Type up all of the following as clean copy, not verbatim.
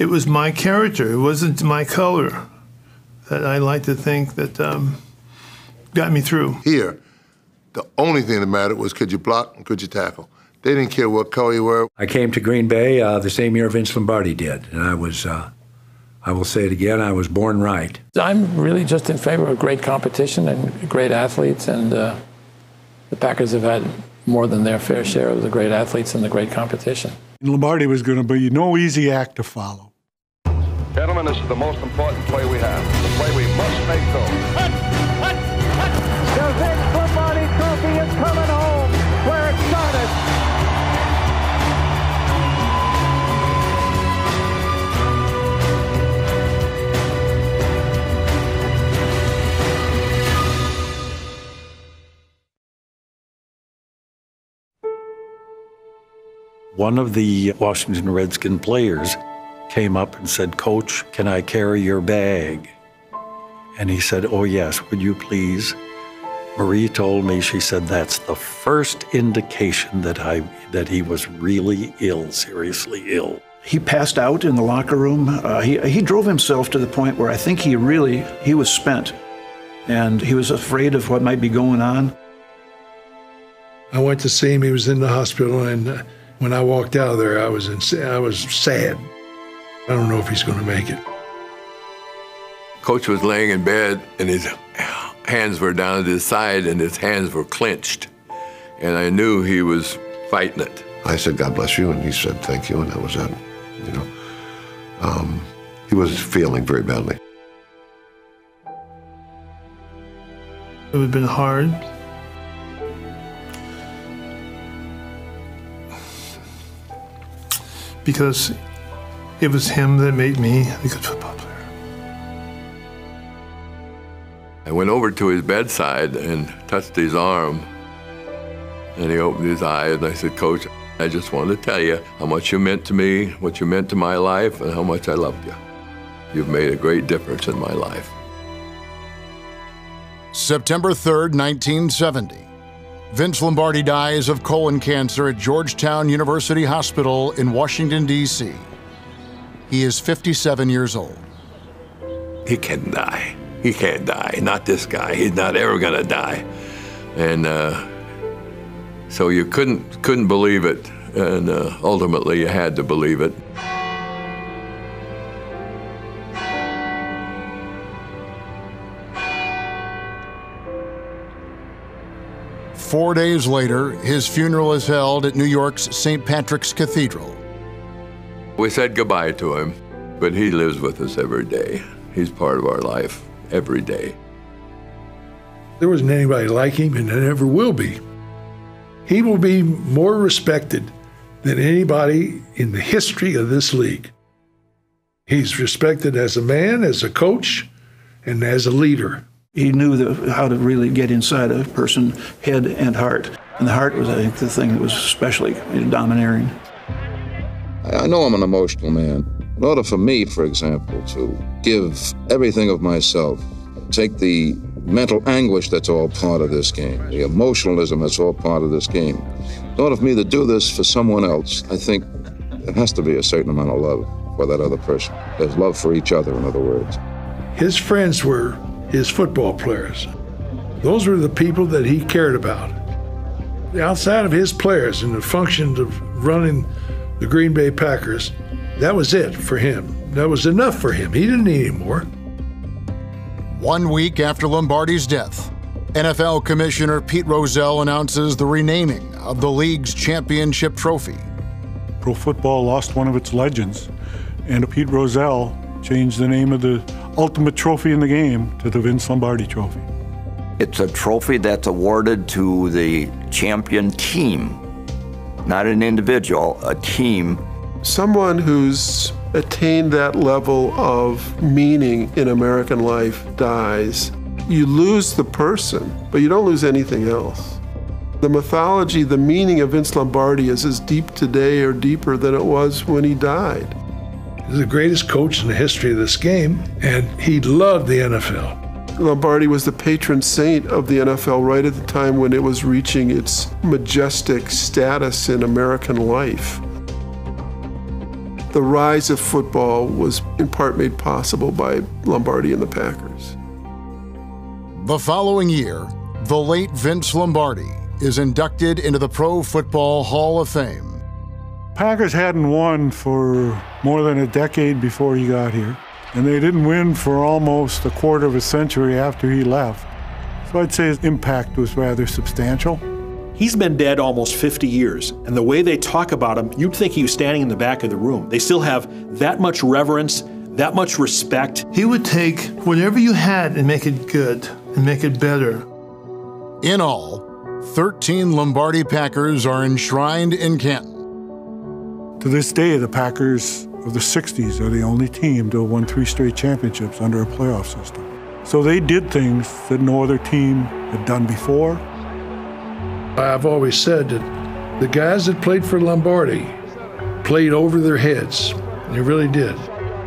it was my character. It wasn't my color that I like to think that got me through. Here, the only thing that mattered was could you block and could you tackle. They didn't care what color you were. I came to Green Bay the same year Vince Lombardi did, and I was, I will say it again, I was born right. I'm really just in favor of great competition and great athletes, and the Packers have had more than their fair share of the great athletes and the great competition. Lombardi was going to be no easy act to follow. Gentlemen, this is the most important play we have. The play we must make go. The Vince Lombardi Trophy is coming home where it started. One of the Washington Redskin players came up and said, "Coach, can I carry your bag?" And he said, "Oh yes, would you please?" Marie told me, she said, that's the first indication that he was really ill, seriously ill. He passed out in the locker room. He drove himself to the point where I think he was spent, and he was afraid of what might be going on. I went to see him. He was in the hospital, and when I walked out of there, I was sad. I don't know if he's going to make it. Coach was laying in bed, and his hands were down at his side, and his hands were clenched. And I knew he was fighting it. I said, "God bless you," and he said, "Thank you," and that was it. You know, he was feeling very badly. It would have been hard. Because it was him that made me a good football player. I went over to his bedside and touched his arm, and he opened his eyes, and I said, "Coach, I just wanted to tell you how much you meant to me, what you meant to my life, and how much I loved you. You've made a great difference in my life." September 3rd, 1970. Vince Lombardi dies of colon cancer at Georgetown University Hospital in Washington, D.C. He is 57 years old. He can't die. He can't die. Not this guy. He's not ever going to die. And so you couldn't believe it, and ultimately you had to believe it. Four days later, his funeral is held at New York's St. Patrick's Cathedral. We said goodbye to him, but he lives with us every day. He's part of our life every day. There wasn't anybody like him, and there never will be. He will be more respected than anybody in the history of this league. He's respected as a man, as a coach, and as a leader. He knew how to really get inside a person's head and heart. And the heart was, I think, the thing that was especially domineering. I know I'm an emotional man. In order for me, for example, to give everything of myself, take the mental anguish that's all part of this game, the emotionalism that's all part of this game, in order for me to do this for someone else, I think there has to be a certain amount of love for that other person. There's love for each other, in other words. His friends were his football players. Those were the people that he cared about. Outside of his players and the functions of running the Green Bay Packers, that was it for him. That was enough for him. He didn't need any more. 1 week after Lombardi's death, NFL Commissioner Pete Rozelle announces the renaming of the league's championship trophy. Pro football lost one of its legends, and Pete Rozelle changed the name of the ultimate trophy in the game to the Vince Lombardi Trophy. It's a trophy that's awarded to the champion team, not an individual, a team. Someone who's attained that level of meaning in American life dies. You lose the person, but you don't lose anything else. The mythology, the meaning of Vince Lombardi is as deep today or deeper than it was when he died. He's the greatest coach in the history of this game, and he loved the NFL. Lombardi was the patron saint of the NFL right at the time when it was reaching its majestic status in American life. The rise of football was in part made possible by Lombardi and the Packers. The following year, the late Vince Lombardi is inducted into the Pro Football Hall of Fame. Packers hadn't won for more than a decade before he got here, and they didn't win for almost a quarter of a century after he left. So I'd say his impact was rather substantial. He's been dead almost 50 years, and the way they talk about him, you'd think he was standing in the back of the room. They still have that much reverence, that much respect. He would take whatever you had and make it good and make it better. In all, 13 Lombardi Packers are enshrined in Canton. To this day, the Packers of the 60s are the only team to have won 3 straight championships under a playoff system. So they did things that no other team had done before. I've always said that the guys that played for Lombardi played over their heads. They really did.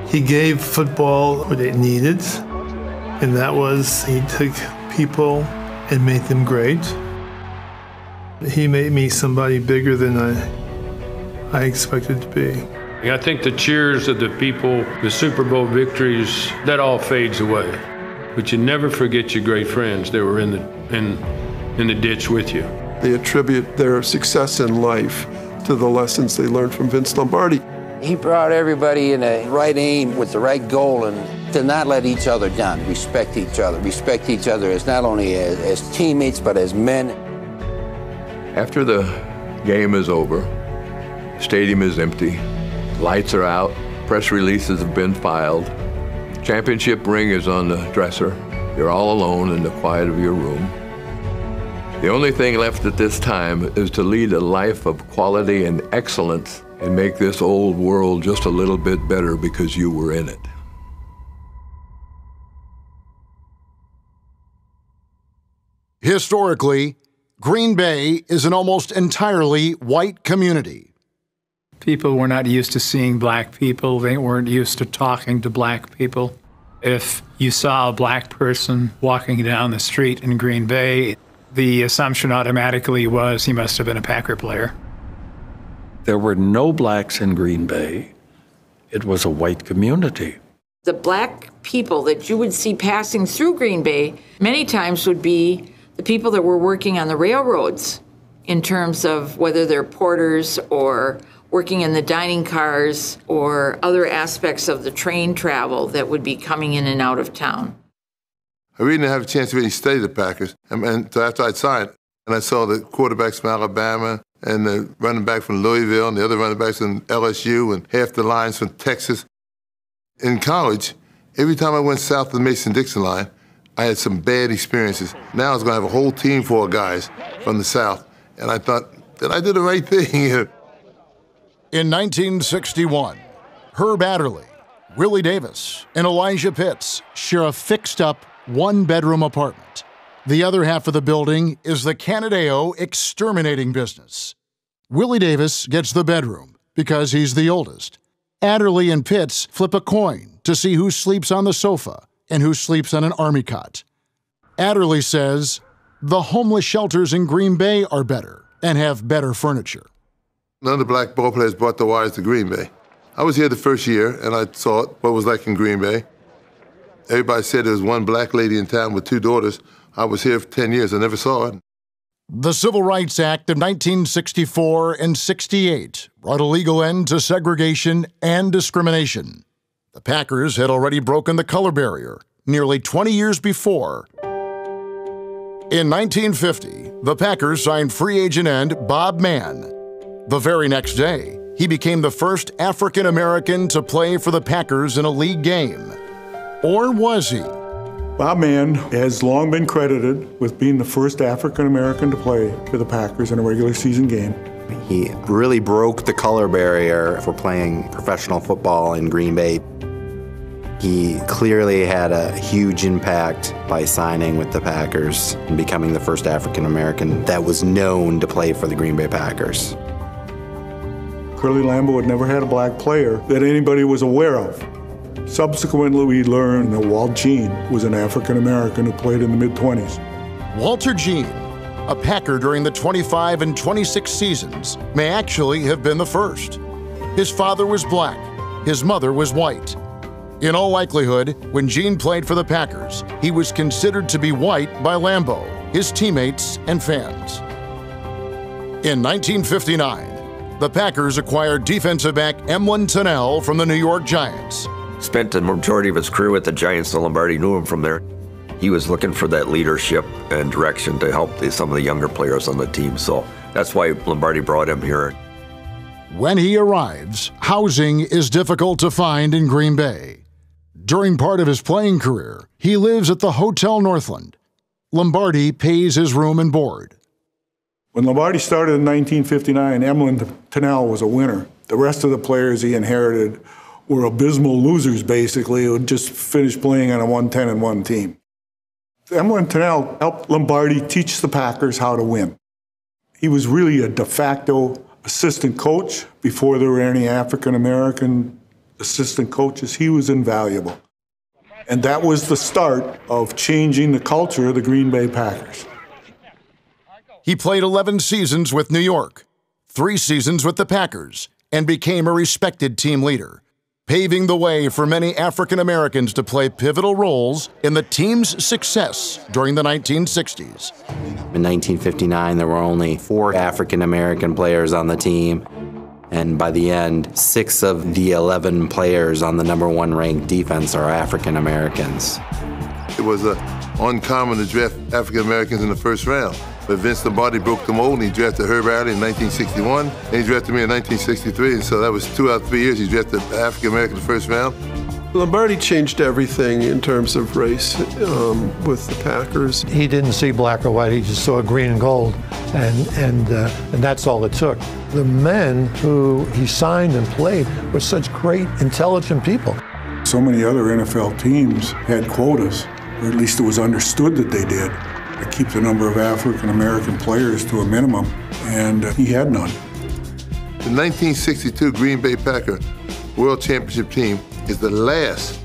He gave football what it needed, and that was he took people and made them great. He made me somebody bigger than I expected to be. I think the cheers of the people, the Super Bowl victories, that all fades away. But you never forget your great friends that were in the ditch with you. They attribute their success in life to the lessons they learned from Vince Lombardi. He brought everybody in a right aim with the right goal and to not let each other down, respect each other as not only as teammates but as men. After the game is over, stadium is empty, lights are out, press releases have been filed, championship ring is on the dresser, you're all alone in the quiet of your room. The only thing left at this time is to lead a life of quality and excellence and make this old world just a little bit better because you were in it. Historically, Green Bay is an almost entirely white community. People were not used to seeing black people. They weren't used to talking to black people. If you saw a black person walking down the street in Green Bay, the assumption automatically was he must have been a Packer player. There were no blacks in Green Bay. It was a white community. The black people that you would see passing through Green Bay many times would be the people that were working on the railroads in terms of whether they're porters or working in the dining cars or other aspects of the train travel that would be coming in and out of town. I really didn't have a chance to really study the Packers. And so after I'd signed, and I saw the quarterbacks from Alabama and the running back from Louisville and the other running backs from LSU and half the lines from Texas. In college, every time I went south of the Mason-Dixon line, I had some bad experiences. Now I was going to have a whole team full of guys from the South. And I thought that I did the right thing. In 1961, Herb Adderley, Willie Davis, and Elijah Pitts share a fixed-up one-bedroom apartment. The other half of the building is the Canadeo exterminating business. Willie Davis gets the bedroom because he's the oldest. Adderley and Pitts flip a coin to see who sleeps on the sofa and who sleeps on an army cot. Adderley says the homeless shelters in Green Bay are better and have better furniture. None of the black ball players brought the wires to Green Bay. I was here the first year, and I saw what it was like in Green Bay. Everybody said there was one black lady in town with 2 daughters. I was here for 10 years. I never saw it. The Civil Rights Act of 1964 and 68 brought a legal end to segregation and discrimination. The Packers had already broken the color barrier nearly 20 years before. In 1950, the Packers signed free agent end Bob Mann. The very next day, he became the first African-American to play for the Packers in a league game. Or was he? Bob Mann has long been credited with being the first African-American to play for the Packers in a regular season game. He really broke the color barrier for playing professional football in Green Bay. He clearly had a huge impact by signing with the Packers and becoming the first African-American that was known to play for the Green Bay Packers. Curly Lambeau had never had a black player that anybody was aware of. Subsequently, we learned that Walt Jean was an African-American who played in the mid-20s. Walter Jean, a Packer during the 25 and 26 seasons, may actually have been the first. His father was black, His mother was white. In all likelihood, when Gene played for the Packers, he was considered to be white by Lambeau, his teammates, and fans. In 1959, the Packers acquired defensive back Centennial from the New York Giants. Spent the majority of his career with the Giants, so Lombardi knew him from there. He was looking for that leadership and direction to help some of the younger players on the team, so that's why Lombardi brought him here. When he arrives, housing is difficult to find in Green Bay. During part of his playing career, he lives at the Hotel Northland. Lombardi pays his room and board. When Lombardi started in 1959, Centennial was a winner. The rest of the players he inherited were abysmal losers, basically, who had just finished playing on a 1-10-1 team. Centennial helped Lombardi teach the Packers how to win. He was really a de facto assistant coach. Before there were any African-American assistant coaches, he was invaluable. And that was the start of changing the culture of the Green Bay Packers. He played 11 seasons with New York, 3 seasons with the Packers, and became a respected team leader, paving the way for many African Americans to play pivotal roles in the team's success during the 1960s. In 1959, there were only 4 African American players on the team, and by the end, 6 of the 11 players on the #1 ranked defense are African Americans. It was uncommon to draft African Americans in the first round. But Vince Lombardi broke the mold, and he drafted Herb Allen in 1961, and he drafted me in 1963, and so that was 2 out of 3 years he drafted African American in the first round. Lombardi changed everything in terms of race with the Packers. He didn't see black or white, he just saw green and gold, and that's all it took. The men who he signed and played were such great, intelligent people. So many other NFL teams had quotas, or at least it was understood that they did, to keep the number of African American players to a minimum, and he had none. The 1962 Green Bay Packer World Championship team is the last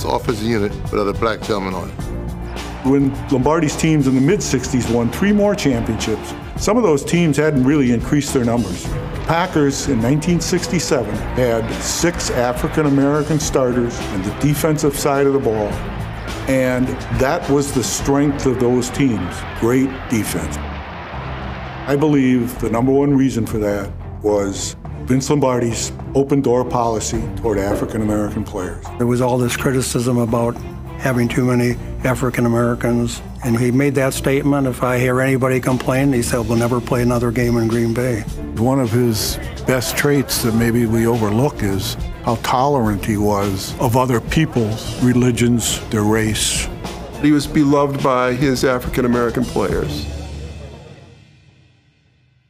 offensive unit without a black gentleman on it. When Lombardi's teams in the mid-60s won 3 more championships, some of those teams hadn't really increased their numbers. The Packers in 1967 had 6 African American starters on the defensive side of the ball. And that was the strength of those teams, great defense. I believe the #1 reason for that was Vince Lombardi's open-door policy toward African-American players. There was all this criticism about having too many African Americans, and he made that statement, if I hear anybody complain, he said, we'll never play another game in Green Bay. One of his best traits that maybe we overlook is how tolerant he was of other people's religions, their race. He was beloved by his African American players.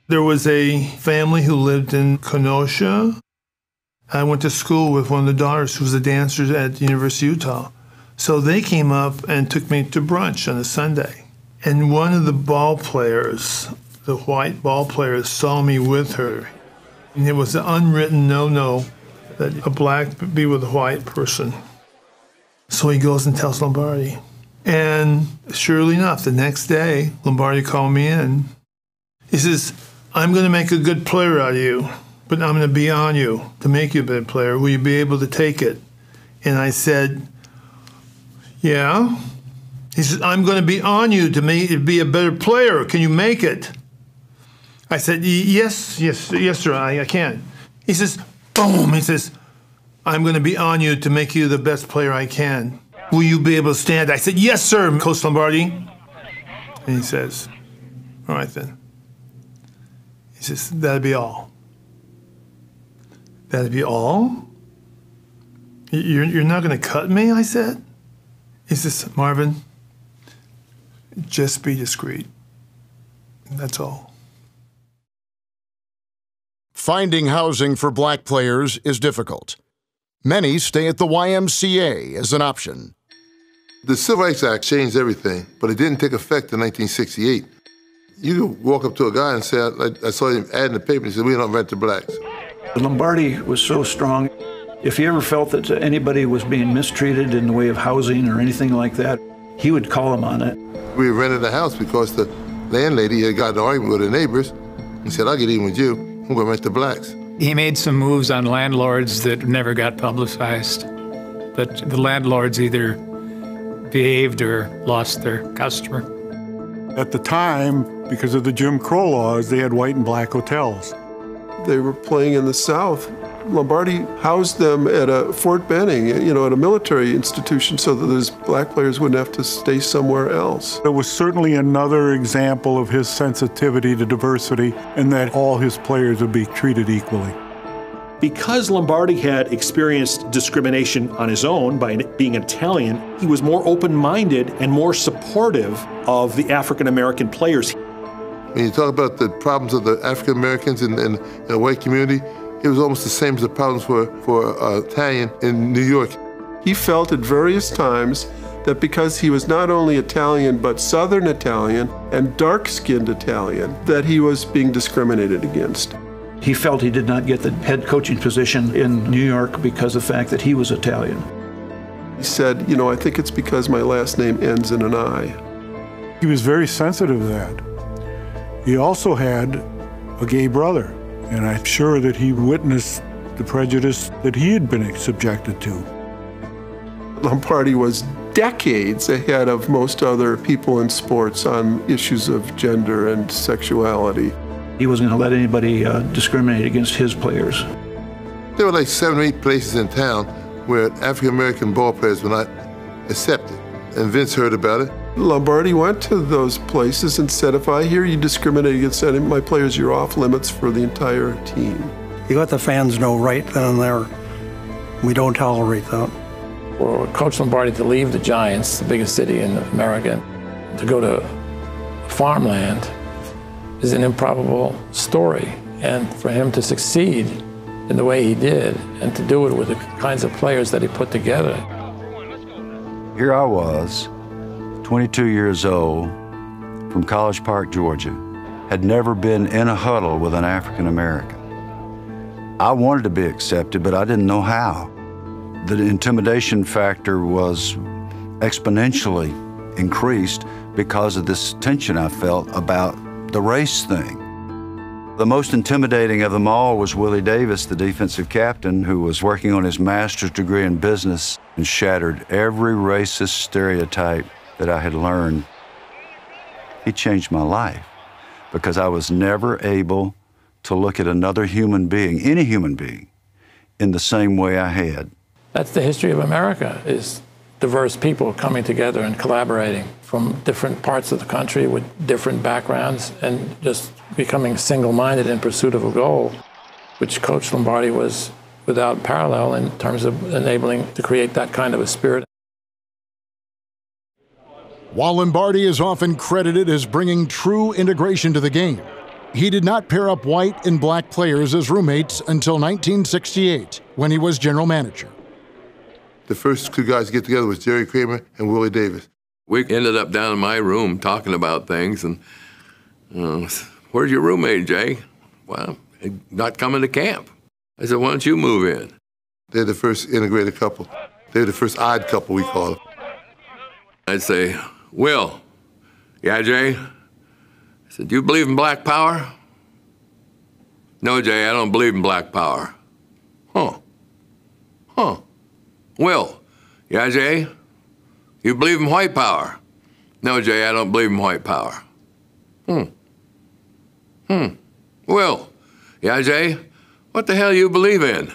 There was a family who lived in Kenosha. I went to school with one of the daughters who was a dancer at the University of Utah. So they came up and took me to brunch on a Sunday. And one of the ball players, the white ball players, saw me with her. And it was an unwritten no-no that a black be with a white person. So he goes and tells Lombardi. And surely enough, the next day, Lombardi called me in. He says, I'm going to make a good player out of you, but I'm going to be on you to make you a good player. Will you be able to take it? And I said, yeah. He says, I'm going to be on you to be a better player. Can you make it? I said, yes, sir, I can. He says, boom. He says, I'm going to be on you to make you the best player I can. Will you be able to stand? I said, yes, sir, Coach Lombardi. And he says, all right then. He says, that'd be all. That'd be all? You're not going to cut me, I said. He says, Marvin, just be discreet. That's all. Finding housing for black players is difficult. Many stay at the YMCA as an option. The Civil Rights Act changed everything, but it didn't take effect in 1968. You could walk up to a guy and say, I saw him ad in the paper, and he said, we don't rent to blacks. Lombardi was so strong. If he ever felt that anybody was being mistreated in the way of housing or anything like that, he would call him on it. We rented a house because the landlady had got in an argument with her neighbors and said, I'll get even with you. I'm going to rent to blacks. He made some moves on landlords that never got publicized, but the landlords either behaved or lost their customer. At the time, because of the Jim Crow laws, they had white and black hotels. They were playing in the South. Lombardi housed them at a Fort Benning, at a military institution, so that those black players wouldn't have to stay somewhere else. It was certainly another example of his sensitivity to diversity and that all his players would be treated equally. Because Lombardi had experienced discrimination on his own by being Italian, he was more open-minded and more supportive of the African-American players. When you talk about the problems of the African Americans in the white community, it was almost the same as the problems for Italian in New York. He felt at various times that because he was not only Italian, but Southern Italian and dark-skinned Italian, that he was being discriminated against. He felt he did not get the head coaching position in New York because of the fact that he was Italian. He said, I think it's because my last name ends in an I. He was very sensitive to that. He also had a gay brother, and I'm sure that he witnessed the prejudice that he had been subjected to. Lombardi was decades ahead of most other people in sports on issues of gender and sexuality. He wasn't going to let anybody discriminate against his players. There were like 7 or 8 places in town where African-American ball players were not accepted, and Vince heard about it. Lombardi went to those places and said, if I hear you discriminate against any of my players, you're off limits for the entire team. You let the fans know right then and there, we don't tolerate that. For Coach Lombardi to leave the Giants, the biggest city in America, to go to farmland is an improbable story. And for him to succeed in the way he did and to do it with the kinds of players that he put together. Here I was, 22 years old, from College Park, Georgia, had never been in a huddle with an African American. I wanted to be accepted, but I didn't know how. The intimidation factor was exponentially increased because of this tension I felt about the race thing. The most intimidating of them all was Willie Davis, the defensive captain, who was working on his master's degree in business and shattered every racist stereotype that I had learned. He changed my life because I was never able to look at another human being, any human being, in the same way I had. That's the history of America, is diverse people coming together and collaborating from different parts of the country with different backgrounds and just becoming single-minded in pursuit of a goal, which Coach Lombardi was without parallel in terms of enabling to create that kind of a spirit. While Lombardi is often credited as bringing true integration to the game, he did not pair up white and black players as roommates until 1968, when he was general manager. The first 2 guys to get together was Jerry Kramer and Willie Davis. We ended up down in my room talking about things, and where's your roommate, Jay? Well, not coming to camp. I said, why don't you move in? They're the first integrated couple. They're the first odd couple, we call them. I'd say, Will, yeah, Jay? I said, do you believe in black power? No, Jay, I don't believe in black power. Huh. Will, yeah, Jay? You believe in white power? No, Jay, I don't believe in white power. Will, yeah, Jay? What the hell you believe in?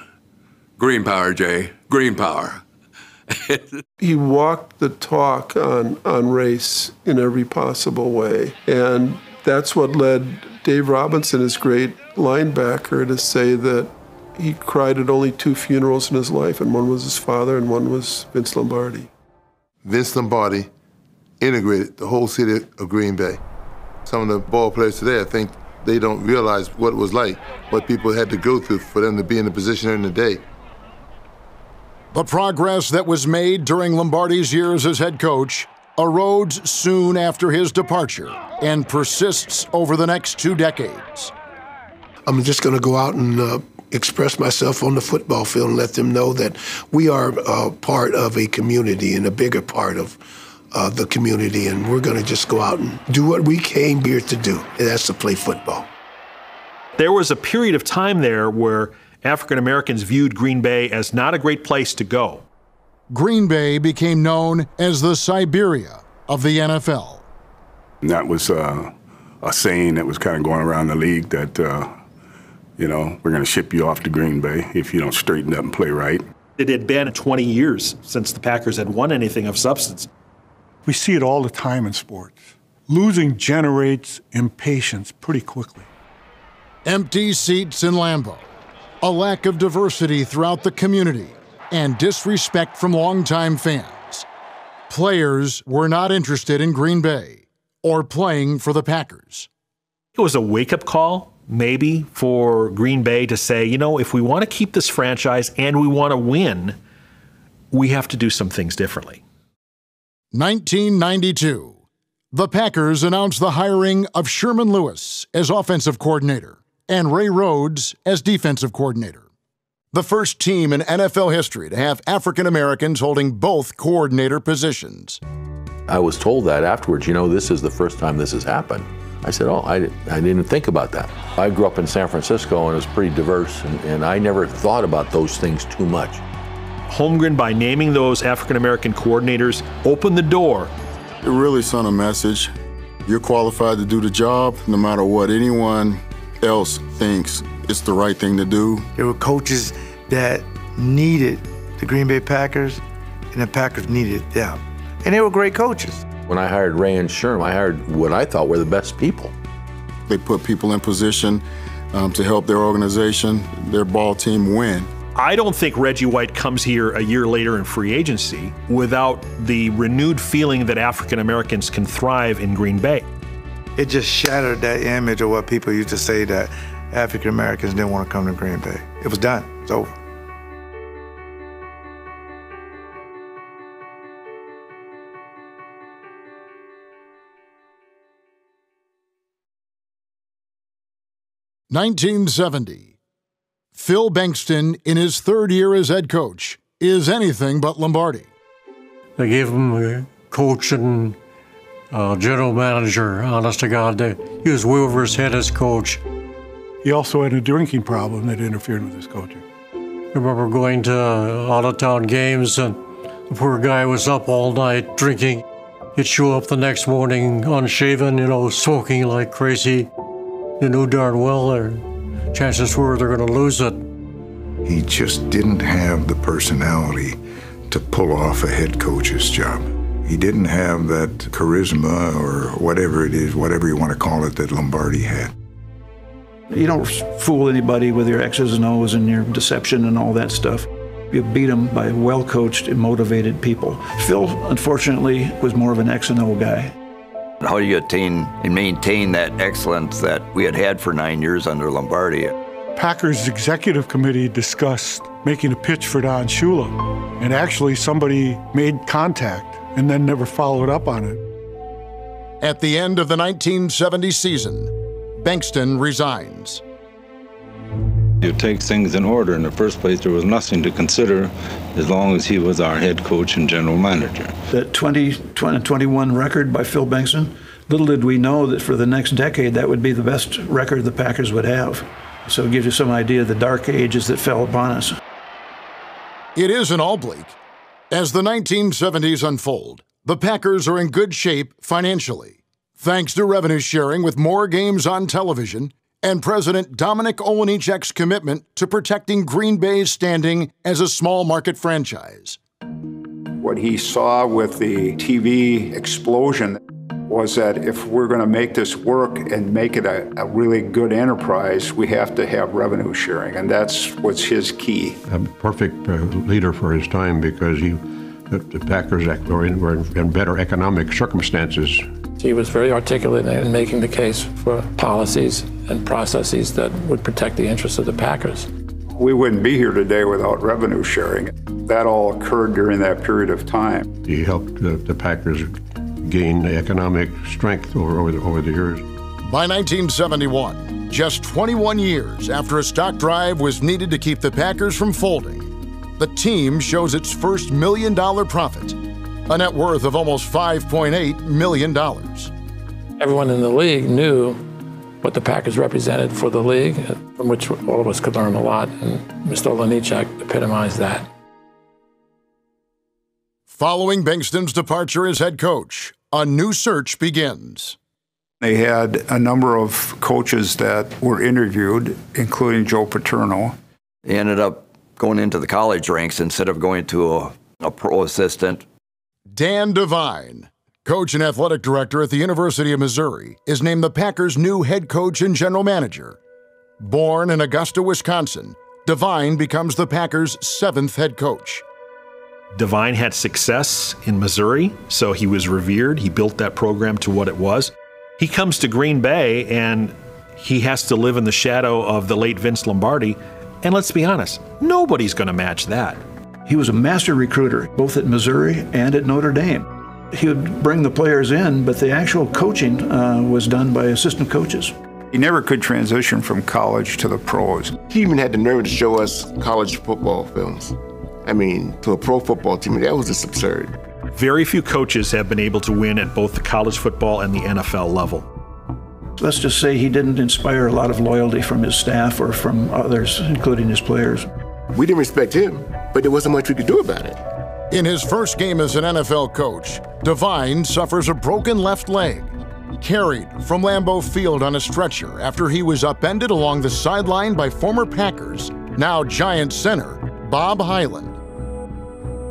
Green power, Jay, green power. He walked the talk on race in every possible way. And that's what led Dave Robinson, his great linebacker, to say that he cried at only 2 funerals in his life, and one was his father and one was Vince Lombardi. Vince Lombardi integrated the whole city of Green Bay. Some of the ball players today, I think they don't realize what it was like, what people had to go through for them to be in the position they're in today. The progress that was made during Lombardi's years as head coach erodes soon after his departure and persists over the next 2 decades. I'm just going to go out and express myself on the football field and let them know that we are part of a community and a bigger part of the community, and we're going to just go out and do what we came here to do, and that's to play football. There was a period of time there where African Americans viewed Green Bay as not a great place to go. Green Bay became known as the Siberia of the NFL. And that was a saying that was kind of going around the league that, we're going to ship you off to Green Bay if you don't straighten up and play right. It had been 20 years since the Packers had won anything of substance. We see it all the time in sports. Losing generates impatience pretty quickly. Empty seats in Lambeau, a lack of diversity throughout the community, and disrespect from longtime fans. Players were not interested in Green Bay or playing for the Packers. It was a wake-up call, maybe, for Green Bay to say, if we want to keep this franchise and we want to win, we have to do some things differently. 1992. The Packers announced the hiring of Sherman Lewis as offensive coordinator and Ray Rhodes as defensive coordinator. The first team in NFL history to have African Americans holding both coordinator positions. I was told that afterwards, this is the first time this has happened. I said, I didn't think about that. I grew up in San Francisco and it was pretty diverse, and I never thought about those things too much. Holmgren, by naming those African American coordinators, opened the door. It really sent a message. You're qualified to do the job no matter what anyone else thinks it's the right thing to do. There were coaches that needed the Green Bay Packers, and the Packers needed them. And they were great coaches. When I hired Ray and Sherm, I hired what I thought were the best people. They put people in position to help their organization, their ball team win. I don't think Reggie White comes here a year later in free agency without the renewed feeling that African Americans can thrive in Green Bay. It just shattered that image of what people used to say that African Americans didn't want to come to Green Bay. It was done. It's over. (1970). Phil Bankston, in his third year as head coach, is anything but Lombardi. They gave him a coach and general manager, honest to God. He was way over his head as coach. He also had a drinking problem that interfered with his coaching. I remember going to out-of-town games, and the poor guy was up all night drinking. He'd show up the next morning unshaven, smoking like crazy. They knew darn well chances were they're going to lose it. He just didn't have the personality to pull off a head coach's job. He didn't have that charisma or whatever it is, whatever you want to call it, that Lombardi had. You don't fool anybody with your X's and O's and your deception and all that stuff. You beat them by well-coached and motivated people. Phil, unfortunately, was more of an X and O guy. How do you attain and maintain that excellence that we had for 9 years under Lombardi? Packers executive committee discussed making a pitch for Don Shula, and actually somebody made contact and then never followed up on it. At the end of the 1970 season, Bankston resigns. You take things in order. In the first place, there was nothing to consider as long as he was our head coach and general manager. That 20-21 record by Phil Bankston, little did we know that for the next decade that would be the best record the Packers would have. So it gives you some idea of the dark ages that fell upon us. It isn't all bleak. As the 1970s unfold, the Packers are in good shape financially, thanks to revenue sharing with more games on television and President Dominic Olejnicek's commitment to protecting Green Bay's standing as a small market franchise. What he saw with the TV explosion was that if we're going to make this work and make it a really good enterprise, we have to have revenue sharing, and that's what's his key. A perfect leader for his time because the Packers were in better economic circumstances. He was very articulate in making the case for policies and processes that would protect the interests of the Packers. We wouldn't be here today without revenue sharing. That all occurred during that period of time. He helped the Packers gain economic strength over the years. By 1971, just 21 years after a stock drive was needed to keep the Packers from folding, the team shows its first $1 million profit, a net worth of almost $5.8 million. Everyone in the league knew what the Packers represented for the league, from which all of us could learn a lot, and Mr. Olejniczak epitomized that. Following Bengtson's departure as head coach, a new search begins. They had a number of coaches that were interviewed, including Joe Paterno. He ended up going into the college ranks instead of going to a pro assistant. Dan Devine, coach and athletic director at the University of Missouri, is named the Packers' new head coach and general manager. Born in Augusta, Wisconsin, Devine becomes the Packers' 7th head coach. Devine had success in Missouri, so he was revered. He built that program to what it was. He comes to Green Bay, and he has to live in the shadow of the late Vince Lombardi. And let's be honest, nobody's going to match that. He was a master recruiter, both at Missouri and at Notre Dame. He would bring the players in, but the actual coaching was done by assistant coaches. He never could transition from college to the pros. He even had the nerve to show us college football films. I mean, to a pro football team, that was just absurd. Very few coaches have been able to win at both the college football and the NFL level. Let's just say he didn't inspire a lot of loyalty from his staff or from others, including his players. We didn't respect him, but there wasn't much we could do about it. In his first game as an NFL coach, Devine suffers a broken left leg, carried from Lambeau Field on a stretcher after he was upended along the sideline by former Packers, now Giants center, Bob Hyland.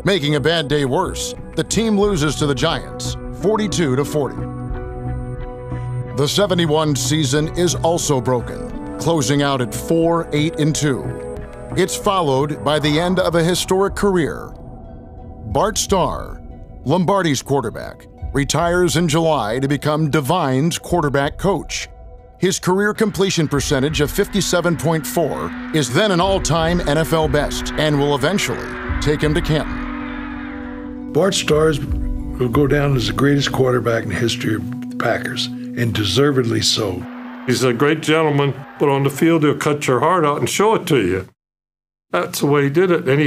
Making a bad day worse, the team loses to the Giants, 42-40. The 71 season is also broken, closing out at 4-8-2. It's followed by the end of a historic career. Bart Starr, Lombardi's quarterback, retires in July to become Devine's quarterback coach. His career completion percentage of 57.4 is then an all-time NFL best and will eventually take him to Canton. Bart Starr will go down as the greatest quarterback in the history of the Packers, and deservedly so. He's a great gentleman, but on the field he'll cut your heart out and show it to you. That's the way he did it, and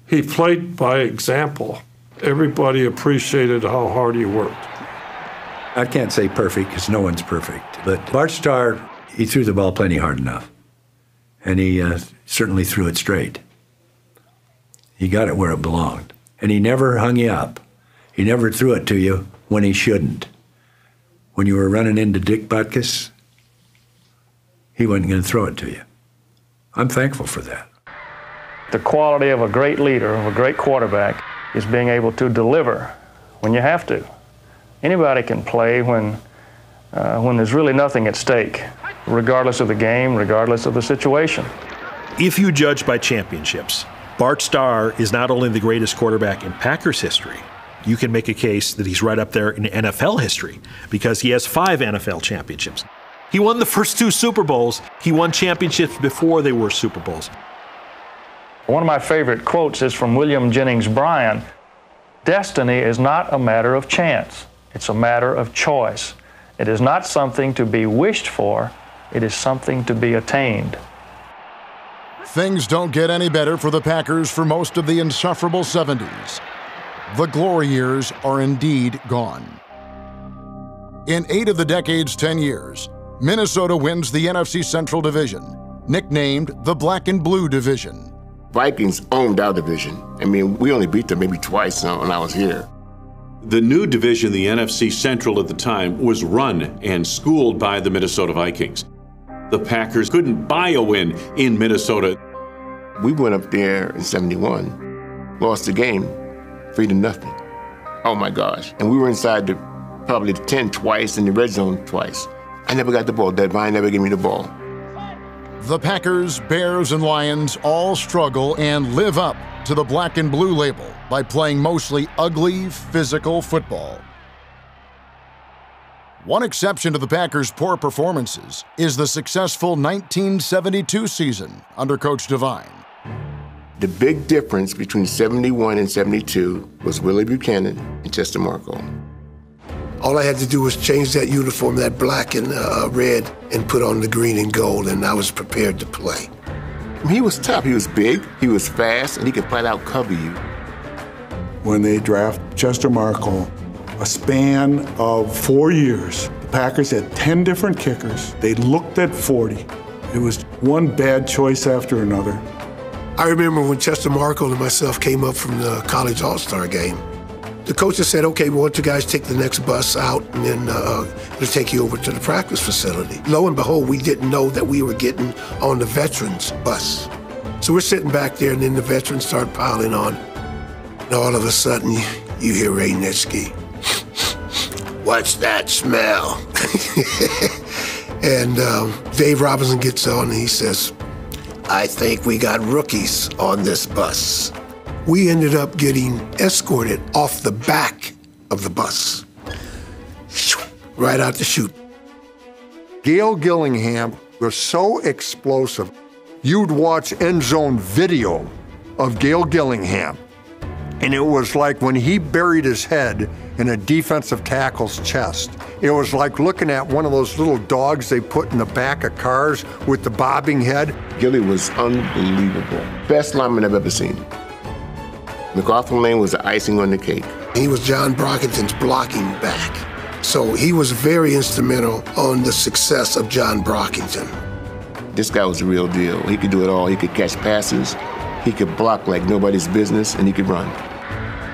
he played by example. Everybody appreciated how hard he worked. I can't say perfect because no one's perfect, but Bart Starr, he threw the ball plenty hard enough, and he certainly threw it straight. He got it where it belonged, and he never hung you up. He never threw it to you when he shouldn't. When you were running into Dick Butkus, he wasn't going to throw it to you. I'm thankful for that. The quality of a great leader, of a great quarterback, is being able to deliver when you have to. Anybody can play when there's really nothing at stake, regardless of the game, regardless of the situation. If you judge by championships, Bart Starr is not only the greatest quarterback in Packers history, you can make a case that he's right up there in NFL history because he has 5 NFL championships. He won the first 2 Super Bowls. He won championships before they were Super Bowls. One of my favorite quotes is from William Jennings Bryan. Destiny is not a matter of chance. It's a matter of choice. It is not something to be wished for. It is something to be attained. Things don't get any better for the Packers for most of the insufferable 70s. The glory years are indeed gone. In 8 of the decade's 10 years, Minnesota wins the NFC Central Division, nicknamed the Black and Blue Division. Vikings owned our division. I mean, we only beat them maybe twice when I was here. The new division, the NFC Central at the time, was run and schooled by the Minnesota Vikings. The Packers couldn't buy a win in Minnesota. We went up there in 71, lost the game, 3-0. Oh my gosh. And we were inside probably the 10 twice and the red zone twice. I never got the ball. Devine never gave me the ball. The Packers, Bears, and Lions all struggle and live up to the black and blue label by playing mostly ugly, physical football. One exception to the Packers' poor performances is the successful 1972 season under Coach Devine. The big difference between 71 and 72 was Willie Buchanan and Chester Marco. All I had to do was change that uniform, that black and red, and put on the green and gold, and I was prepared to play. He was tough. He was big, he was fast, and he could flat out cover you. When they draft Chester Marco, a span of 4 years, The Packers had 10 different kickers. They looked at 40. It was one bad choice after another. I remember when Chester Markle and myself came up from the college all-star game. The coaches said, okay, we want you guys to take the next bus out, and then it'll take you over to the practice facility. Lo and behold, we didn't know that we were getting on the veterans bus. So we're sitting back there, and then the veterans start piling on. And all of a sudden, you hear Ray Nitschke. What's that smell? And Dave Robinson gets on, and he says, I think we got rookies on this bus. We ended up getting escorted off the back of the bus, right out the chute. Gail Gillingham was so explosive. You'd watch end zone video of Gail Gillingham, and it was like when he buried his head in a defensive tackle's chest. It was like looking at one of those little dogs they put in the back of cars with the bobbing head. Gilly was unbelievable. Best lineman I've ever seen. McCarthy Lane was the icing on the cake. He was John Brockington's blocking back. So he was very instrumental on the success of John Brockington. This guy was the real deal. He could do it all. He could catch passes, he could block like nobody's business, and he could run.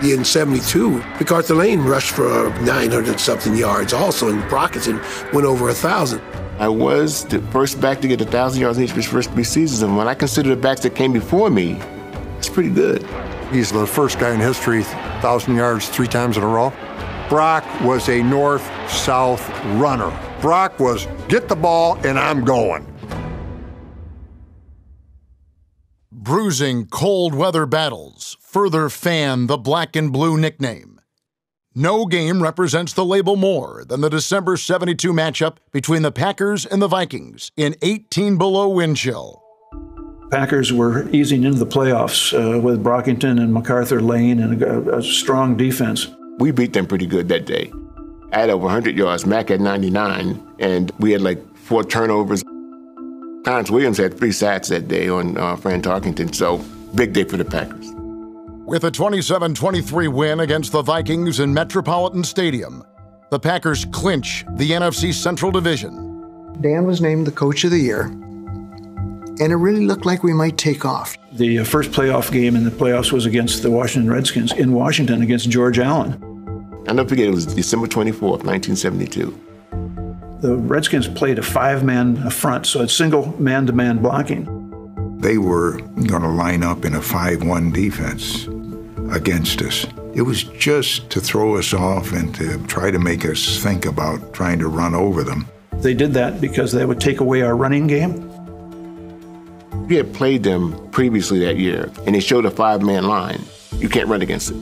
In '72, McCarthy Lane rushed for 900-something yards also, and Brockington went over 1,000. I was the first back to get 1,000 yards in each of his first 3 seasons, and when I consider the backs that came before me, it's pretty good. He's the first guy in history, 1,000 yards 3 times in a row. Brock was a north-south runner. Brock was, get the ball and I'm going. Bruising cold weather battles further fan the black and blue nickname. No game represents the label more than the December '72 matchup between the Packers and the Vikings in 18 below wind chill. Packers were easing into the playoffs with Brockington and McArthur Lane and a strong defense. We beat them pretty good that day. I had over 100 yards, Mac had 99, and we had like 4 turnovers. Clarence Williams had 3 sacks that day on Fran Tarkington, so big day for the Packers. With a 27-23 win against the Vikings in Metropolitan Stadium, the Packers clinch the NFC Central Division. Dan was named the Coach of the Year, and it really looked like we might take off. The first playoff game in the playoffs was against the Washington Redskins in Washington against George Allen. I'll never forget, it was December 24th, 1972. The Redskins played a 5-man front, so it's single man-to-man blocking. They were going to line up in a 5-1 defense against us. It was just to throw us off and to try to make us think about trying to run over them. They did that because they would take away our running game. We had played them previously that year, and they showed a 5-man line. You can't run against it.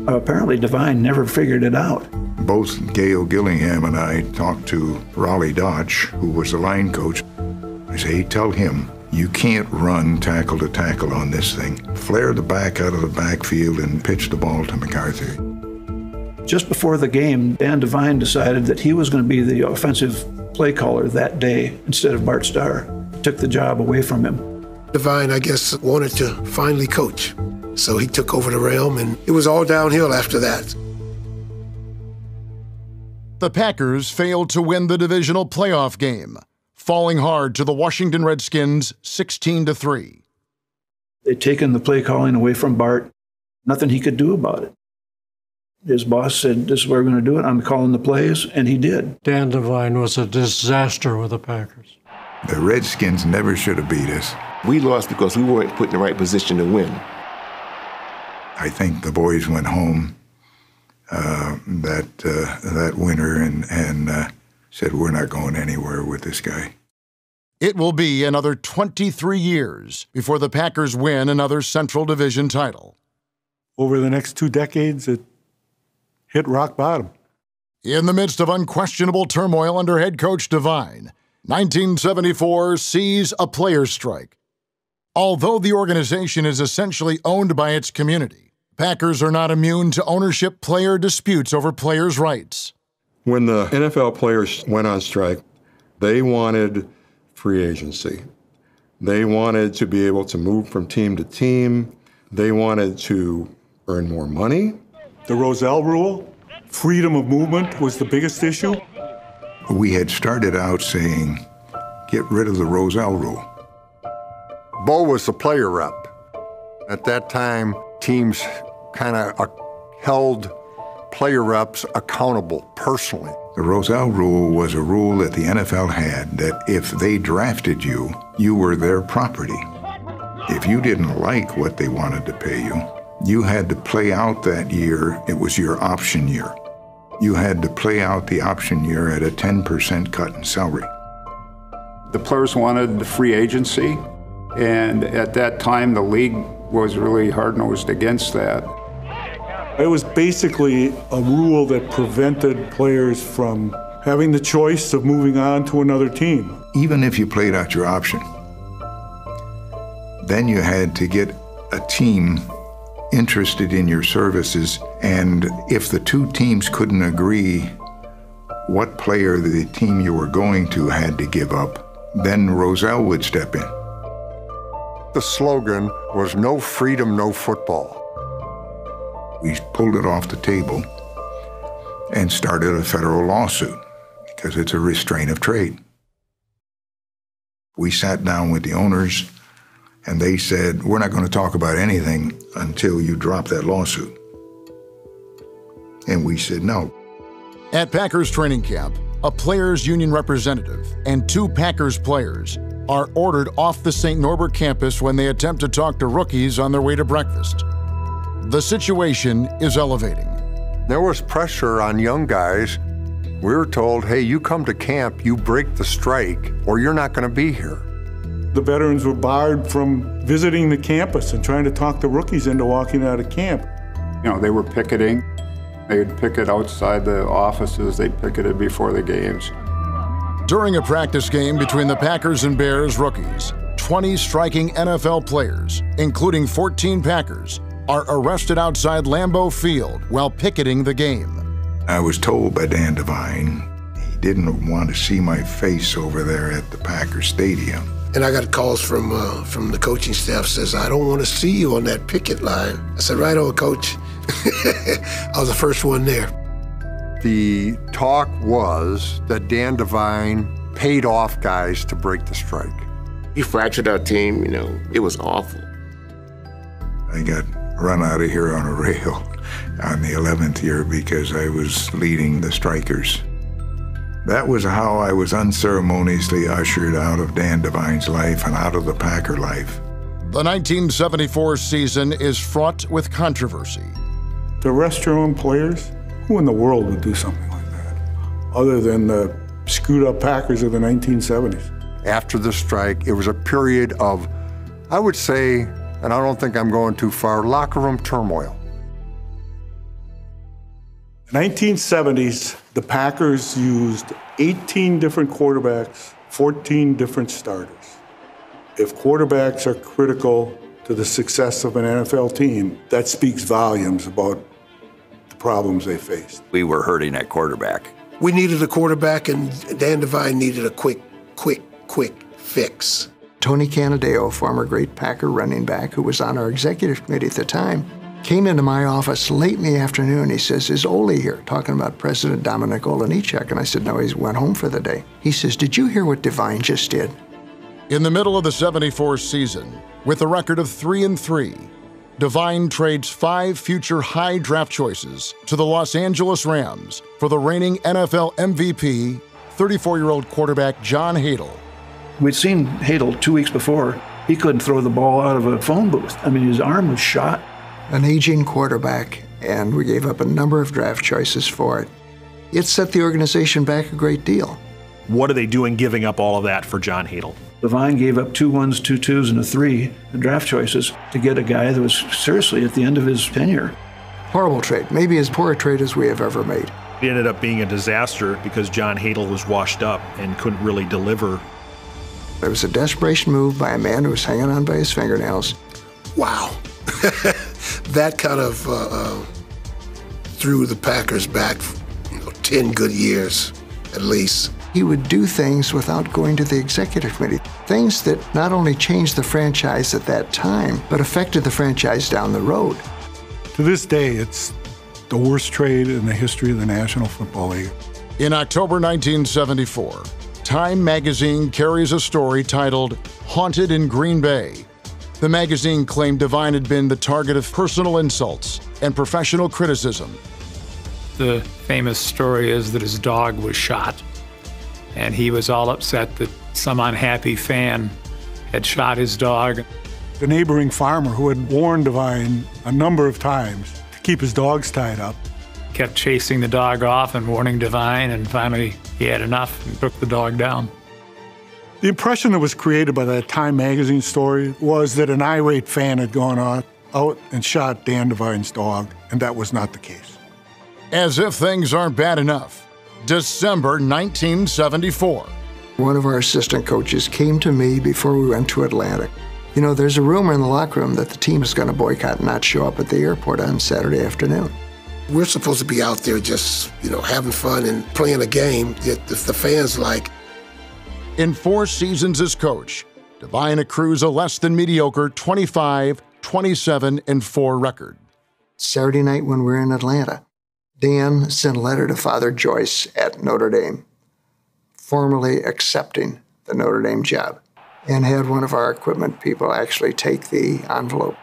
Apparently Devine never figured it out. Both Gail Gillingham and I talked to Raleigh Dodge, who was the line coach. I say, hey, tell him, you can't run tackle to tackle on this thing. Flare the back out of the backfield and pitch the ball to McCarthy. Just before the game, Dan Devine decided that he was going to be the offensive play caller that day instead of Bart Starr. Took the job away from him. Devine, I guess, wanted to finally coach. So he took over the realm, and it was all downhill after that. The Packers failed to win the divisional playoff game, falling hard to the Washington Redskins 16-3. They'd taken the play calling away from Bart. Nothing he could do about it. His boss said, this is where we're going to do it. I'm calling the plays, and he did. Dan Devine was a disaster with the Packers. The Redskins never should have beat us. We lost because we weren't put in the right position to win. I think the boys went home that winter and said, we're not going anywhere with this guy. It will be another 23 years before the Packers win another Central Division title. Over the next 2 decades, it hit rock bottom. In the midst of unquestionable turmoil under head coach Devine, 1974 sees a players' strike. Although the organization is essentially owned by its community, Packers are not immune to ownership-player disputes over players' rights. When the NFL players went on strike, they wanted free agency. They wanted to be able to move from team to team. They wanted to earn more money. The Rozelle rule, freedom of movement was the biggest issue. We had started out saying, get rid of the Roselle rule. Bo was the player rep. At that time, teams kind of held player reps accountable personally. The Roselle rule was a rule that the NFL had that if they drafted you, you were their property. If you didn't like what they wanted to pay you, you had to play out that year. It was your option year. You had to play out the option year at a 10% cut in salary. The players wanted the free agency, and at that time, the league was really hard-nosed against that. It was basically a rule that prevented players from having the choice of moving on to another team. Even if you played out your option, then you had to get a team interested in your services, and if the two teams couldn't agree what player the team you were going to had to give up, then Roselle would step in. The slogan was no freedom, no football. We pulled it off the table and started a federal lawsuit because it's a restraint of trade. We sat down with the owners and they said, we're not going to talk about anything until you drop that lawsuit. And we said no. At Packers training camp, a players' union representative and 2 Packers players are ordered off the St. Norbert campus when they attempt to talk to rookies on their way to breakfast. The situation is elevating. There was pressure on young guys. We were told, hey, you come to camp, you break the strike, or you're not going to be here. The veterans were barred from visiting the campus and trying to talk the rookies into walking out of camp. You know, they were picketing. They would picket outside the offices. They picketed before the games. During a practice game between the Packers and Bears rookies, 20 striking NFL players, including 14 Packers, are arrested outside Lambeau Field while picketing the game. I was told by Dan Devine he didn't want to see my face over there at the Packers Stadium. And I got calls from the coaching staff says, I don't want to see you on that picket line. I said, right on, coach. I was the first one there. The talk was that Dan Devine paid off guys to break the strike. He fractured our team, you know, it was awful. I got run out of here on a rail on the 11th year because I was leading the strikers. That was how I was unceremoniously ushered out of Dan Devine's life and out of the Packer life. The 1974 season is fraught with controversy. To arrest your own players? Who in the world would do something like that? Other than the screwed up Packers of the 1970s. After the strike, it was a period of, I would say, and I don't think I'm going too far, locker room turmoil. 1970s, the Packers used 18 different quarterbacks, 14 different starters. If quarterbacks are critical to the success of an NFL team, that speaks volumes about the problems they faced. We were hurting at quarterback. We needed a quarterback, and Dan Devine needed a quick fix. Tony Canadeo, former great Packer running back who was on our executive committee at the time, came into my office late in the afternoon. He says, is Ole here? Talking about President Dominic Olejniczak. And I said, no, he went home for the day. He says, did you hear what Devine just did? In the middle of the 74 season, with a record of 3-3, Devine trades 5 future high draft choices to the Los Angeles Rams for the reigning NFL MVP, 34-year-old quarterback John Hadl. We'd seen Hadl 2 weeks before. He couldn't throw the ball out of a phone booth. I mean, his arm was shot. An aging quarterback, and we gave up a number of draft choices for it. It set the organization back a great deal. What are they doing giving up all of that for John Hadl? Devine gave up 2 1s, 2 2s, and a 3 draft choices to get a guy that was seriously at the end of his tenure. Horrible trade, maybe as poor a trade as we have ever made. It ended up being a disaster because John Hadl was washed up and couldn't really deliver. It was a desperation move by a man who was hanging on by his fingernails. Wow. That kind of threw the Packers back 10 good years, at least. He would do things without going to the executive committee, things that not only changed the franchise at that time, but affected the franchise down the road. To this day, it's the worst trade in the history of the National Football League. In October 1974, Time magazine carries a story titled Haunted in Green Bay. The magazine claimed Devine had been the target of personal insults and professional criticism. The famous story is that his dog was shot, and he was all upset that some unhappy fan had shot his dog. The neighboring farmer who had warned Devine a number of times to keep his dogs tied up kept chasing the dog off and warning Devine, and finally he had enough and took the dog down. The impression that was created by that Time magazine story was that an irate fan had gone out and shot Dan Devine's dog, and that was not the case. As if things aren't bad enough, December 1974. One of our assistant coaches came to me before we went to Atlanta. You know, there's a rumor in the locker room that the team is going to boycott and not show up at the airport on Saturday afternoon. We're supposed to be out there just, having fun and playing a game that the fans like. In 4 seasons as coach, Devine accrues a less than mediocre 25, 27-4 record. Saturday night when we were in Atlanta, Dan sent a letter to Father Joyce at Notre Dame, formally accepting the Notre Dame job, and had one of our equipment people actually take the envelope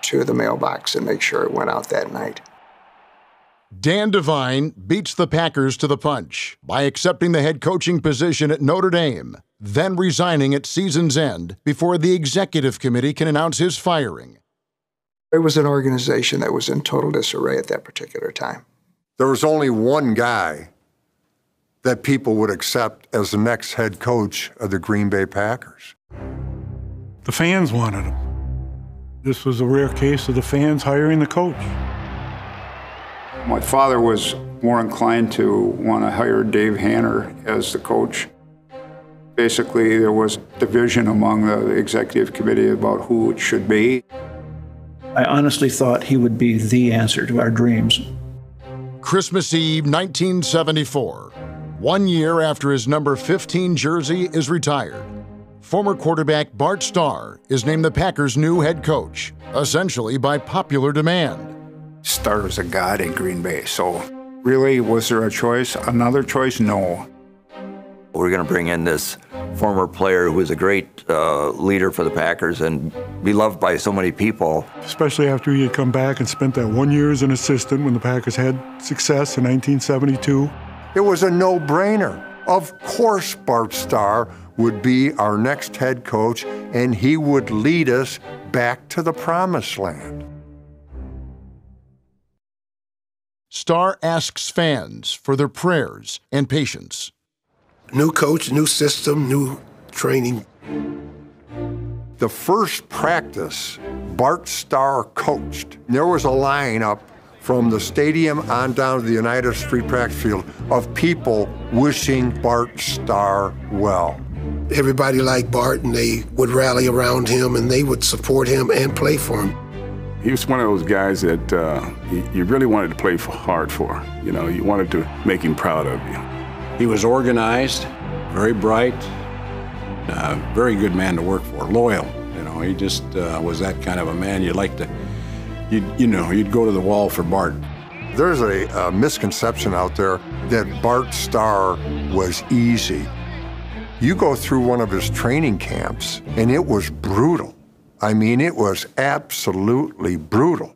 to the mailbox and make sure it went out that night. Dan Devine beats the Packers to the punch by accepting the head coaching position at Notre Dame, then resigning at season's end before the executive committee can announce his firing. It was an organization that was in total disarray at that particular time. There was only one guy that people would accept as the next head coach of the Green Bay Packers. The fans wanted him. This was a rare case of the fans hiring the coach. My father was more inclined to want to hire Dave Hanner as the coach. Basically, there was division among the executive committee about who it should be. I honestly thought he would be the answer to our dreams. Christmas Eve, 1974, 1 year after his number 15 jersey is retired. Former quarterback Bart Starr is named the Packers' new head coach, essentially by popular demand. Starr was a god in Green Bay, so really, was there a choice? Another choice? No. We're going to bring in this former player who was a great leader for the Packers and beloved by so many people. Especially after he had come back and spent that 1 year as an assistant when the Packers had success in 1972. It was a no-brainer. Of course Bart Starr would be our next head coach, and he would lead us back to the promised land. Starr asks fans for their prayers and patience. New coach, new system, new training. The first practice Bart Starr coached, there was a lineup from the stadium on down to the United Street practice field of people wishing Bart Starr well. Everybody liked Bart, and they would rally around him, and they would support him and play for him. He was one of those guys that you really wanted to play hard for. You wanted to make him proud of you. He was organized, very bright, very good man to work for, loyal. He just was that kind of a man you'd like to, you'd go to the wall for Bart. There's a misconception out there that Bart Starr was easy. You go through one of his training camps, and it was brutal. I mean, it was absolutely brutal.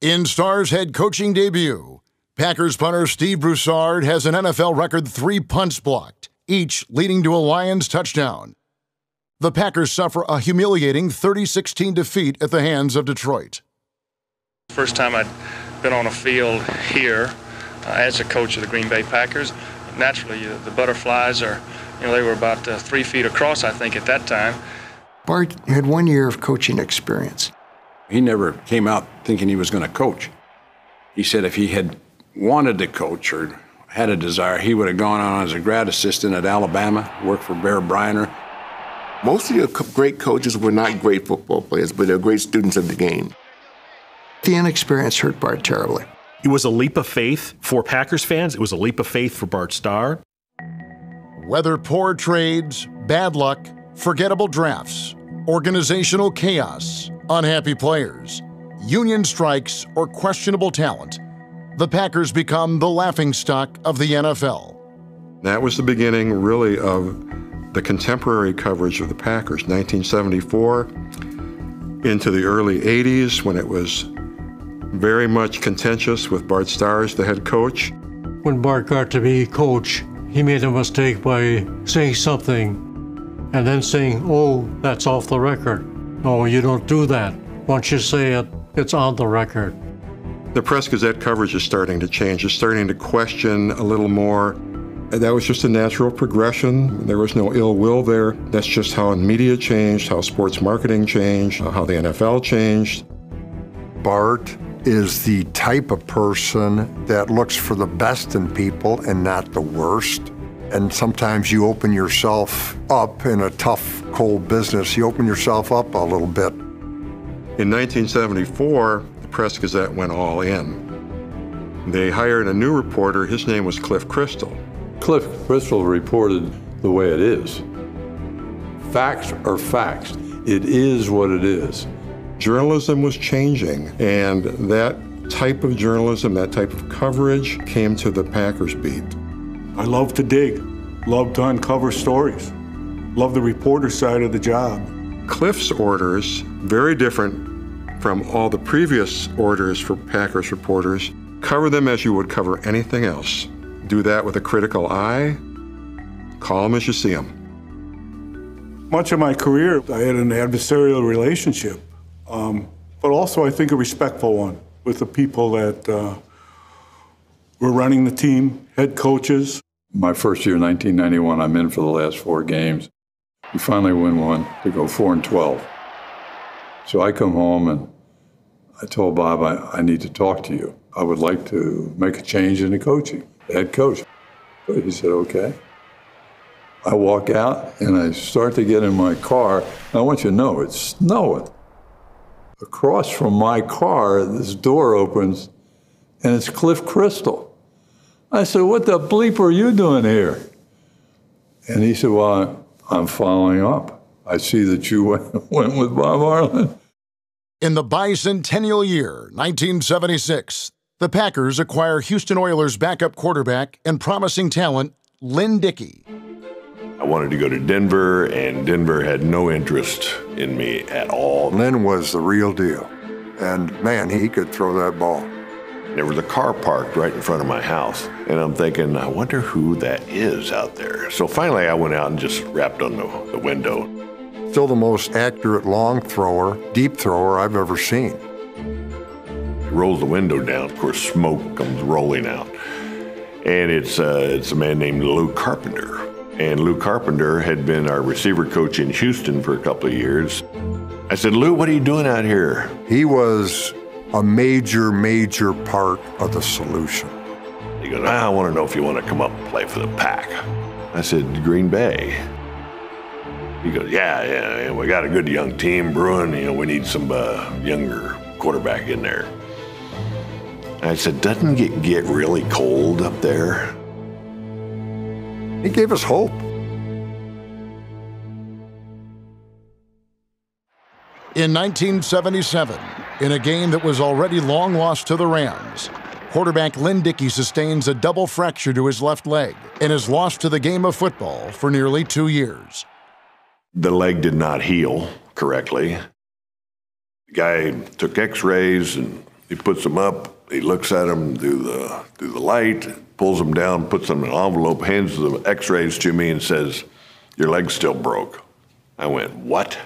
In Starr's head coaching debut, Packers punter Steve Broussard has an NFL record 3 punts blocked, each leading to a Lions touchdown. The Packers suffer a humiliating 30-16 defeat at the hands of Detroit. First time I'd been on a field here as a coach of the Green Bay Packers. Naturally, the butterflies are, they were about 3 feet across, I think, at that time. Bart had 1 year of coaching experience. He never came out thinking he was going to coach. He said if he had wanted to coach or had a desire, he would have gone on as a grad assistant at Alabama, worked for Bear Bryner. Most of the great coaches were not great football players, but they're great students of the game. The inexperience hurt Bart terribly. It was a leap of faith for Packers fans. It was a leap of faith for Bart Starr. Whether poor trades, bad luck, forgettable drafts, organizational chaos, unhappy players, union strikes, or questionable talent, The Packers become the laughingstock of the NFL. That was the beginning, really, of the contemporary coverage of the Packers, 1974 into the early 80s, when it was very much contentious with Bart Starr as the head coach. When Bart got to be coach, he made a mistake by saying something and then saying, oh, that's off the record. No, you don't do that. Once you say it, it's on the record. The Press Gazette coverage is starting to change. It's starting to question a little more. That was just a natural progression. There was no ill will there. That's just how media changed, how sports marketing changed, how the NFL changed. Bart is the type of person that looks for the best in people and not the worst. And sometimes you open yourself up in a tough, cold business. You open yourself up a little bit. In 1974, the Press Gazette went all in. They hired a new reporter. His name was Cliff Crystal. Cliff Crystal reported the way it is. Facts are facts. It is what it is. Journalism was changing, and that type of journalism, that type of coverage came to the Packers beat. I love to dig, love to uncover stories, love the reporter side of the job. Cliff's orders, very different from all the previous orders for Packers reporters, cover them as you would cover anything else. Do that with a critical eye, call them as you see them. Much of my career, I had an adversarial relationship, but also I think a respectful one with the people that were running the team, head coaches. My first year, 1991, I'm in for the last 4 games. We finally win one to go 4-12. So I come home and I told Bob, I need to talk to you. I would like to make a change in the coaching, the head coach. So he said, okay. I walk out and I start to get in my car. I want you to know, it's snowing. Across from my car, this door opens and it's Cliff Crystal. I said, what the bleep are you doing here? And he said, well, I'm following up. I see that you went with Bob Harlan. In the bicentennial year, 1976, the Packers acquire Houston Oilers backup quarterback and promising talent, Lynn Dickey. I wanted to go to Denver, and Denver had no interest in me at all. Lynn was the real deal. And man, he could throw that ball. There was a car parked right in front of my house, and I'm thinking, I wonder who that is out there. So finally I went out and just rapped on the window. Still the most accurate long thrower, deep thrower I've ever seen. He rolls the window down, of course smoke comes rolling out. And it's a man named Lou Carpenter. And Lou Carpenter had been our receiver coach in Houston for a couple of years. I said, Lou, what are you doing out here? He was a major, major part of the solution. He goes, I want to know if you want to come up and play for the Pack. I said, Green Bay. He goes, yeah, we got a good young team brewing. We need some younger quarterback in there. I said, doesn't it get really cold up there? He gave us hope. In 1977, in a game that was already long lost to the Rams, quarterback Lynn Dickey sustains a double fracture to his left leg and is lost to the game of football for nearly 2 years. The leg did not heal correctly. The guy took x-rays and he puts them up. He looks at them through the light, pulls them down, puts them in an envelope, hands the x-rays to me and says, your leg's still broke. I went, what?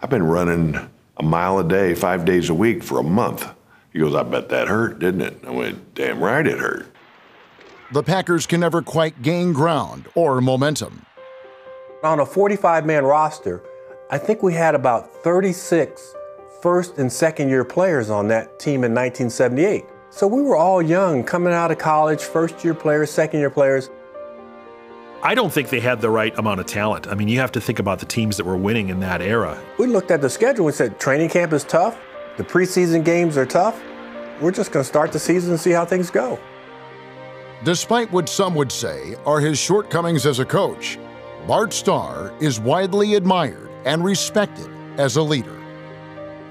I've been running a mile a day, 5 days a week for a month. He goes, I bet that hurt, didn't it? I went, damn right it hurt. The Packers can never quite gain ground or momentum. On a 45-man roster, I think we had about 36 first and second year players on that team in 1978. So we were all young, coming out of college, first year players, second year players. I don't think they had the right amount of talent. I mean, you have to think about the teams that were winning in that era. We looked at the schedule and said, training camp is tough. The preseason games are tough. We're just going to start the season and see how things go. Despite what some would say are his shortcomings as a coach, Bart Starr is widely admired and respected as a leader.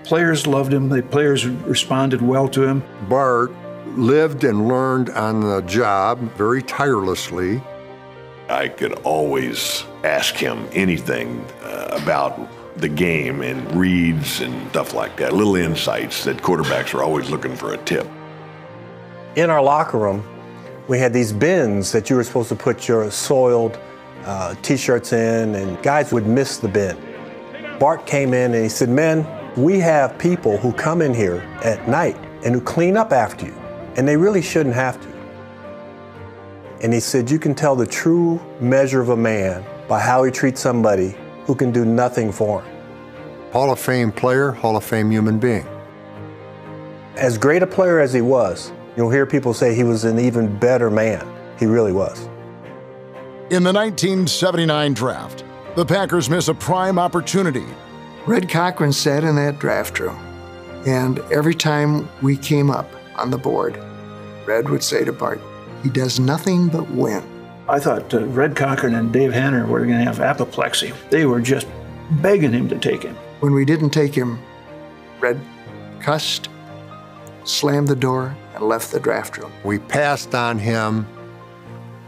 Players loved him. The players responded well to him. Bart lived and learned on the job very tirelessly. I could always ask him anything about the game and reads and stuff like that, little insights that quarterbacks are always looking for a tip. In our locker room, we had these bins that you were supposed to put your soiled T-shirts in, and guys would miss the bin. Bart came in and he said, "Men, we have people who come in here at night and who clean up after you, and they really shouldn't have to." And he said, "You can tell the true measure of a man by how he treats somebody who can do nothing for him." Hall of Fame player, Hall of Fame human being. As great a player as he was, you'll hear people say he was an even better man. He really was. In the 1979 draft, the Packers miss a prime opportunity. Red Cochran sat in that draft room, and every time we came up on the board, Red would say to Bart, "He does nothing but win." I thought Red Cochran and Dave Hanner were going to have apoplexy. They were just begging him to take him. When we didn't take him, Red cussed, slammed the door, and left the draft room. We passed on him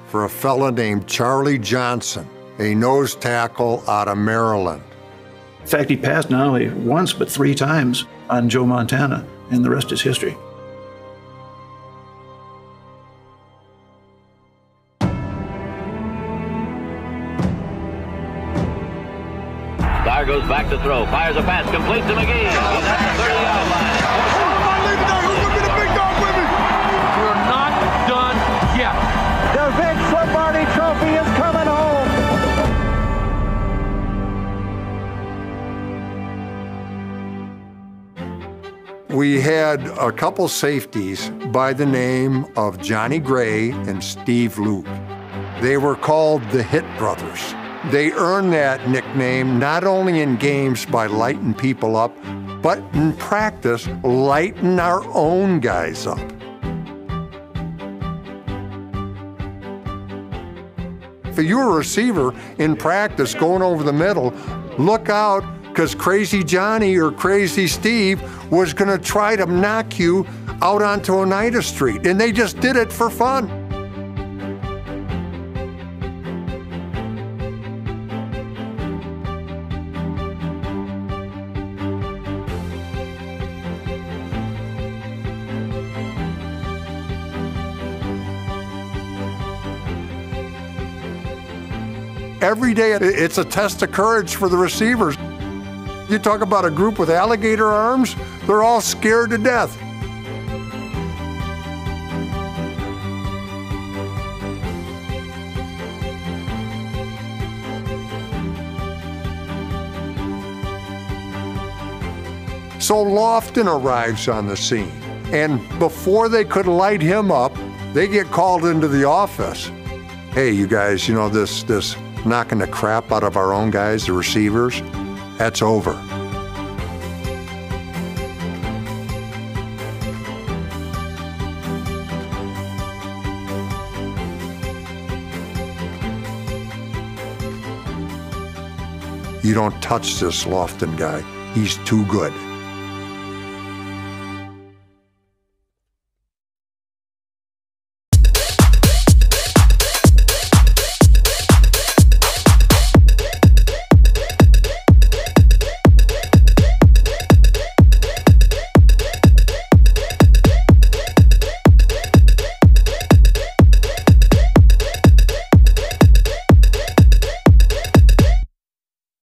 for a fella named Charlie Johnson, a nose tackle out of Maryland. In fact, he passed not only once, but 3 times on Joe Montana, and the rest is history. Starr goes back to throw, fires a pass, complete to McGee. He's at the 30-yard line. We're not done yet. The Vince Lombardi Trophy is coming home. We had a couple safeties by the name of Johnny Gray and Steve Loop. They were called the Hit Brothers. They earned that nickname not only in games by lighting people up, but in practice, lighting our own guys up. If you were a receiver in practice going over the middle, look out, because Crazy Johnny or Crazy Steve was going to try to knock you out onto Oneida Street, and they just did it for fun. Every day, it's a test of courage for the receivers. You talk about a group with alligator arms, they're all scared to death. So Lofton arrives on the scene, and before they could light him up, they get called into the office. Hey, you guys, you know this knocking the crap out of our own guys, the receivers, that's over. You don't touch this Lofton guy. He's too good.